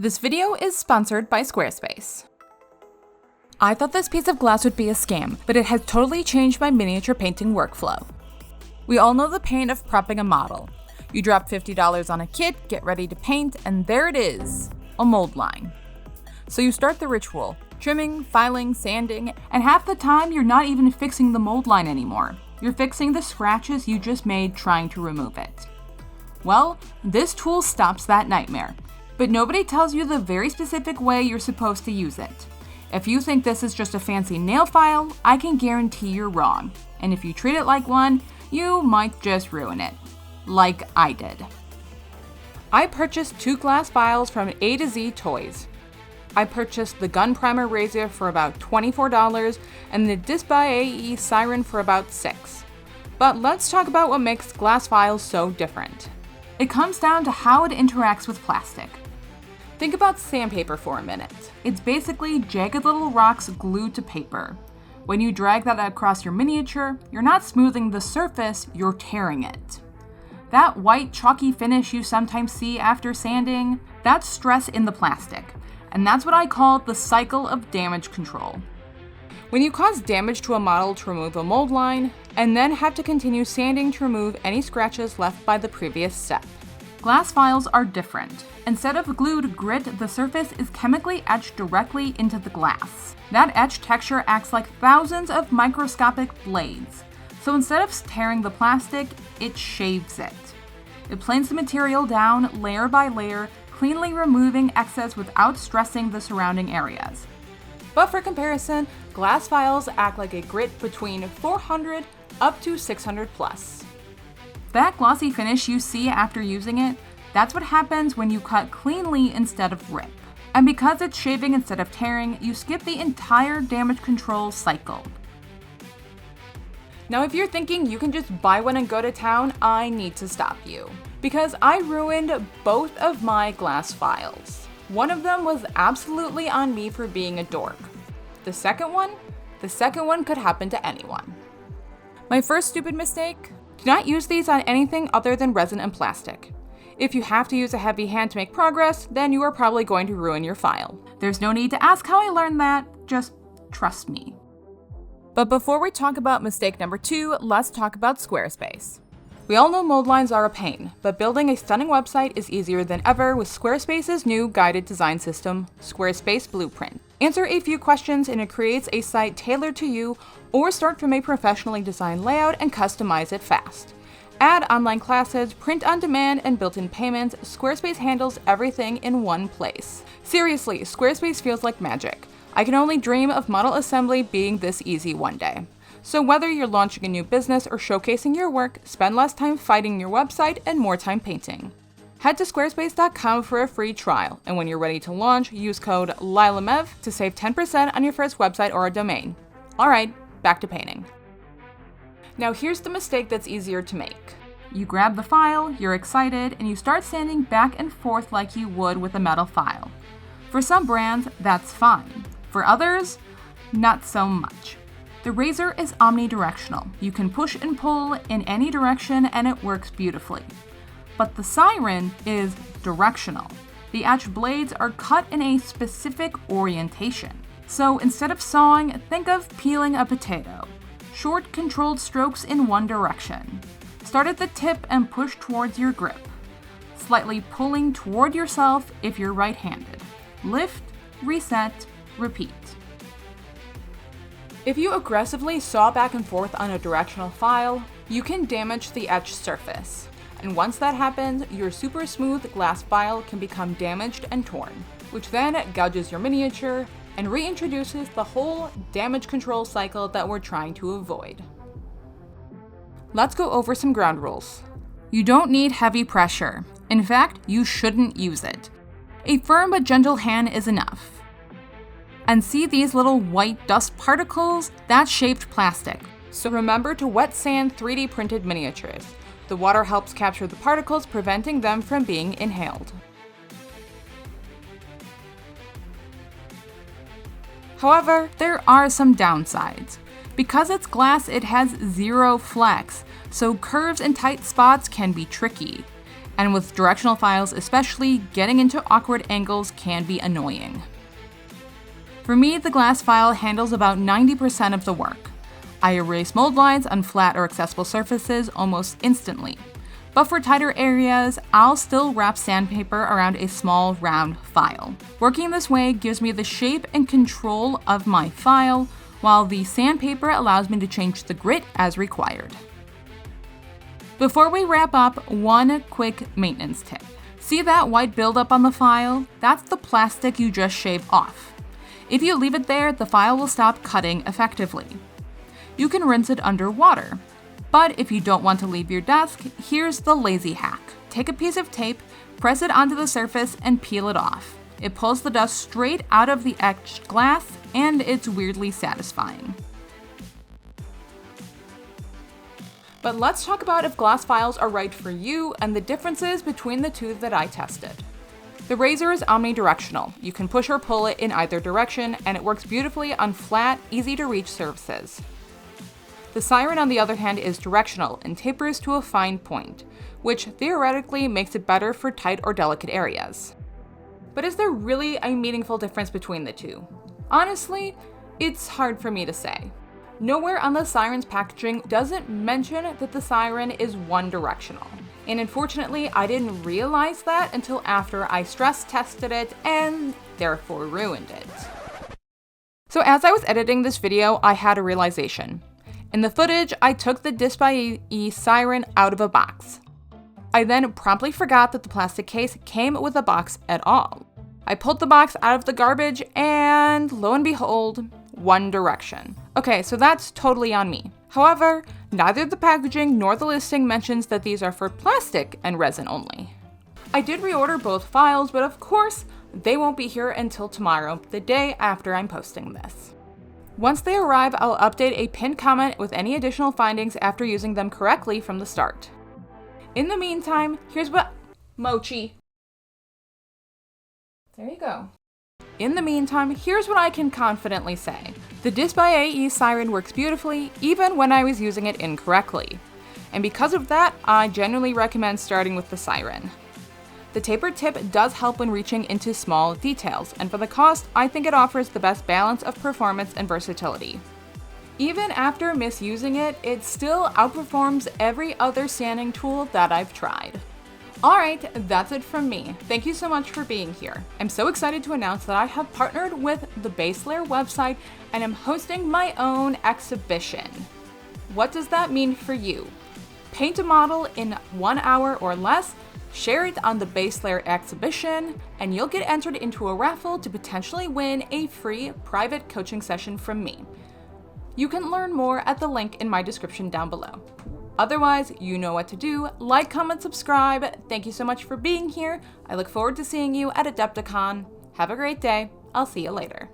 This video is sponsored by Squarespace. I thought this piece of glass would be a scam, but it has totally changed my miniature painting workflow. We all know the pain of prepping a model. You drop $50 on a kit, get ready to paint, and there it is, a mold line. So you start the ritual, trimming, filing, sanding, and half the time you're not even fixing the mold line anymore. You're fixing the scratches you just made trying to remove it. Well, this tool stops that nightmare, but nobody tells you the very specific way you're supposed to use it. If you think this is just a fancy nail file, I can guarantee you're wrong. And if you treat it like one, you might just ruin it. Like I did. I purchased 2 glass files from A to Z Toys. I purchased the gun primer razor for about $24 and the Dis by AE siren for about $6. But let's talk about what makes glass files so different. It comes down to how it interacts with plastic. Think about sandpaper for a minute. It's basically jagged little rocks glued to paper. When you drag that across your miniature, you're not smoothing the surface, you're tearing it. That white chalky finish you sometimes see after sanding, that's stress in the plastic. And that's what I call the cycle of damage control. When you cause damage to a model to remove a mold line, and then have to continue sanding to remove any scratches left by the previous step. Glass files are different. Instead of glued grit, the surface is chemically etched directly into the glass. That etched texture acts like thousands of microscopic blades. So instead of tearing the plastic, it shaves it. It planes the material down layer by layer, cleanly removing excess without stressing the surrounding areas. But for comparison, glass files act like a grit between 400 up to 600 plus. That glossy finish you see after using it, that's what happens when you cut cleanly instead of rip. And because it's shaving instead of tearing, you skip the entire damage control cycle. Now if you're thinking you can just buy one and go to town, I need to stop you. Because I ruined both of my glass files. One of them was absolutely on me for being a dork. The second one could happen to anyone. My first stupid mistake? Do not use these on anything other than resin and plastic. If you have to use a heavy hand to make progress, then you are probably going to ruin your file. There's no need to ask how I learned that, just trust me. But before we talk about mistake number 2, let's talk about Squarespace. We all know mold lines are a pain, but building a stunning website is easier than ever with Squarespace's new guided design system, Squarespace Blueprint. Answer a few questions and it creates a site tailored to you, or start from a professionally designed layout and customize it fast. Add online classes, print on demand, and built-in payments, Squarespace handles everything in one place. Seriously, Squarespace feels like magic. I can only dream of model assembly being this easy one day. So whether you're launching a new business or showcasing your work, spend less time fighting your website and more time painting. Head to squarespace.com for a free trial, and when you're ready to launch, use code LYLAMEV to save 10% on your first website or a domain. Alright, back to painting. Now here's the mistake that's easier to make. You grab the file, you're excited, and you start sanding back and forth like you would with a metal file. For some brands, that's fine. For others, not so much. The razor is omnidirectional. You can push and pull in any direction and it works beautifully. But the siren is directional. The etched blades are cut in a specific orientation. So instead of sawing, think of peeling a potato. Short, controlled strokes in one direction. Start at the tip and push towards your grip, slightly pulling toward yourself if you're right-handed. Lift, reset, repeat. If you aggressively saw back and forth on a directional file, you can damage the etched surface. And once that happens, your super smooth glass file can become damaged and torn, which then gouges your miniature and reintroduces the whole damage control cycle that we're trying to avoid. Let's go over some ground rules. You don't need heavy pressure. In fact, you shouldn't use it. A firm but gentle hand is enough. And see these little white dust particles? That's shaped plastic. So remember to wet sand 3D printed miniatures. The water helps capture the particles, preventing them from being inhaled. However, there are some downsides. Because it's glass, it has zero flex, so curves and tight spots can be tricky. And with directional files especially, getting into awkward angles can be annoying. For me, the glass file handles about 90% of the work. I erase mold lines on flat or accessible surfaces almost instantly. But for tighter areas, I'll still wrap sandpaper around a small round file. Working this way gives me the shape and control of my file, while the sandpaper allows me to change the grit as required. Before we wrap up, one quick maintenance tip. See that white buildup on the file? That's the plastic you just shaved off. If you leave it there, the file will stop cutting effectively. You can rinse it under water. But if you don't want to leave your desk, here's the lazy hack. Take a piece of tape, press it onto the surface, and peel it off. It pulls the dust straight out of the etched glass, and it's weirdly satisfying. But let's talk about if glass files are right for you and the differences between the two that I tested. The razor is omnidirectional. You can push or pull it in either direction, and it works beautifully on flat, easy-to-reach surfaces. The siren, on the other hand, is directional and tapers to a fine point, which theoretically makes it better for tight or delicate areas. But is there really a meaningful difference between the two? Honestly, it's hard for me to say. Nowhere on the siren's packaging does it mention that the siren is one directional. And unfortunately, I didn't realize that until after I stress tested it and therefore ruined it. So as I was editing this video, I had a realization. In the footage, I took the Disc by E siren out of a box. I then promptly forgot that the plastic case came with a box at all. I pulled the box out of the garbage and lo and behold, one direction. Okay, so that's totally on me. However, neither the packaging nor the listing mentions that these are for plastic and resin only. I did reorder both files, but of course, they won't be here until tomorrow, the day after I'm posting this. Once they arrive, I'll update a pinned comment with any additional findings after using them correctly from the start. In the meantime, here's what... Mochi. There you go. In the meantime, here's what I can confidently say. The Disc by AE siren works beautifully, even when I was using it incorrectly. And because of that, I genuinely recommend starting with the siren. The tapered tip does help when reaching into small details, and for the cost, I think it offers the best balance of performance and versatility. Even after misusing it, it still outperforms every other sanding tool that I've tried. Alright, that's it from me. Thank you so much for being here. I'm so excited to announce that I have partnered with the Base Layer website and am hosting my own exhibition. What does that mean for you? Paint a model in 1 hour or less, share it on the Base Layer exhibition, and you'll get entered into a raffle to potentially win a free private coaching session from me. You can learn more at the link in my description down below. Otherwise, you know what to do. Like, comment, subscribe. Thank you so much for being here. I look forward to seeing you at Adepticon. Have a great day. I'll see you later.